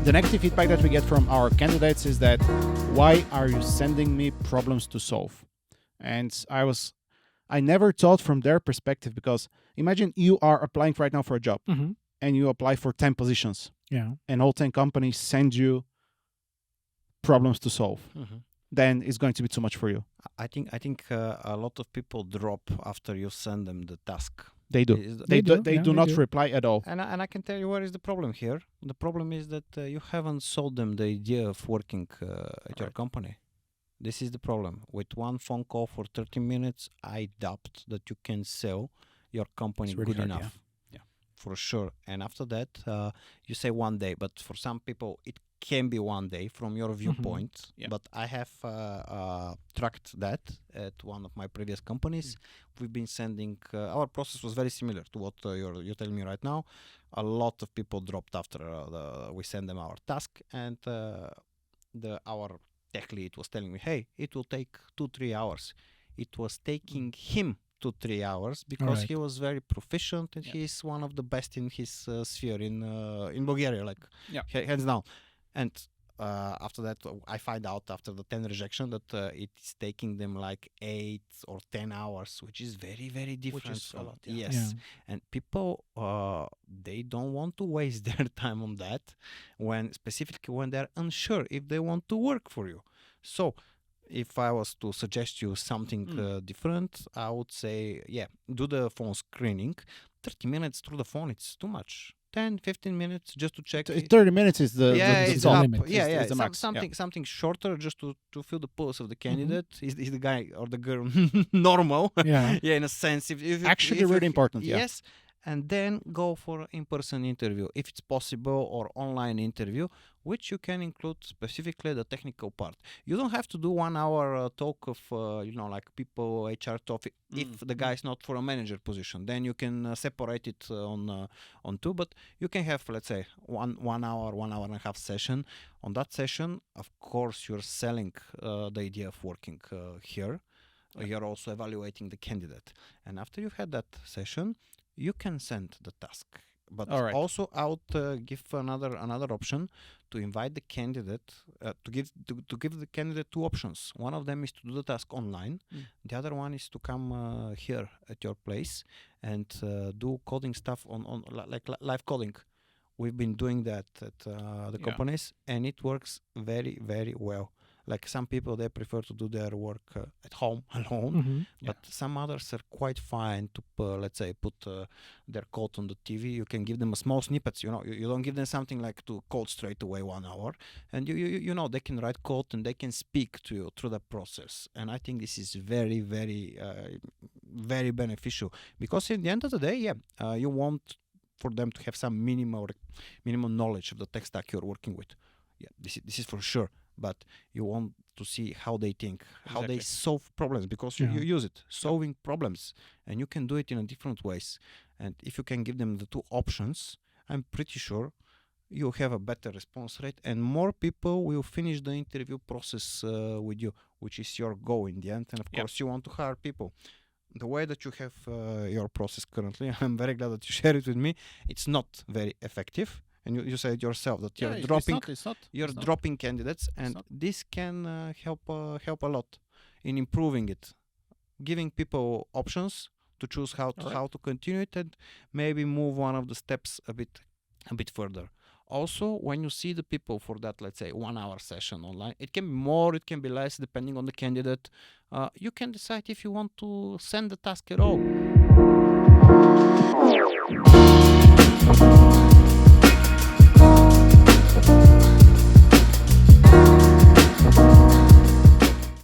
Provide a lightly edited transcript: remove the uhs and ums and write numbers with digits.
The negative feedback that we get from our candidates is that, why are you sending me problems to solve? And I never thought from their perspective, because imagine you are applying right now for a job and you apply for 10 positions. Yeah. And all 10 companies send you problems to solve. Then it's going to be too much for you. I think a lot of people drop after you send them the task. They do. They do not reply at all. And I can tell you where is the problem here. The problem is that you haven't sold them the idea of working at your company. This is the problem. With one phone call for 30 minutes, I doubt that you can sell your company It's really good hard, enough. Yeah, for sure. And after that, you say one day, but for some people, it can be one day from your viewpoint. Yeah. But I have tracked that at one of my previous companies. We've been sending, our process was very similar to what you're telling me right now. A lot of people dropped after we send them our task, and our tech lead was telling me, hey, it will take 2-3 hours. It was taking him 2-3 hours because he was very proficient, and he's one of the best in his sphere in Bulgaria, like hands down. And after that, I find out after the 10 rejection that it's taking them like 8 or 10 hours, which is very, very different. Which is a lot, Yes. And people, they don't want to waste their time on that, specifically when they're unsure if they want to work for you. So if I was to suggest you something different, I would say, do the phone screening. 30 minutes through the phone, it's too much. 10-15 minutes just to check. 30 minutes is the limit. It's the max. Something shorter just to feel the pulse of the candidate. Is the guy or the girl normal? In a sense. If Actually, really important. Yes. And then go for an in-person interview, if it's possible, or online interview, which you can include specifically the technical part. You don't have to do 1 hour talk of, like people, HR talk, if the guy is not for a manager position. Then you can separate it on two, but you can have, let's say, 1 hour, 1 hour and a half session. On that session, of course, you're selling the idea of working here. You're also evaluating the candidate. And after you've had that session, you can send the task, but also I would give another option to invite the candidate to give the candidate 2 options. One of them is to do the task online. The other one is to come here at your place and do coding stuff on like live coding. We've been doing that at the companies, and it works very, very well. Like some people, they prefer to do their work at home alone, but some others are quite fine to, let's say, put their code on the TV. You can give them a small snippets. You don't give them something like to code straight away 1 hour, and you know they can write code and they can speak to you through the process. And I think this is very, very, very beneficial, because in the end of the day, you want for them to have some minimum knowledge of the tech stack you're working with. Yeah, this is for sure. But you want to see how they think, how they solve problems, because you use it, solving problems, and you can do it in different ways. And if you can give them the 2 options, I'm pretty sure you'll have a better response rate, and more people will finish the interview process with you, which is your goal in the end. And of course, you want to hire people. The way that you have your process currently, I'm very glad that you share it with me. It's not very effective. And you said yourself that you're dropping candidates, and this can help a lot in improving it, giving people options to choose how to continue it, and maybe move one of the steps a bit further. Also, when you see the people for that, let's say 1 hour session online, it can be more, it can be less, depending on the candidate. You can decide if you want to send the task at all.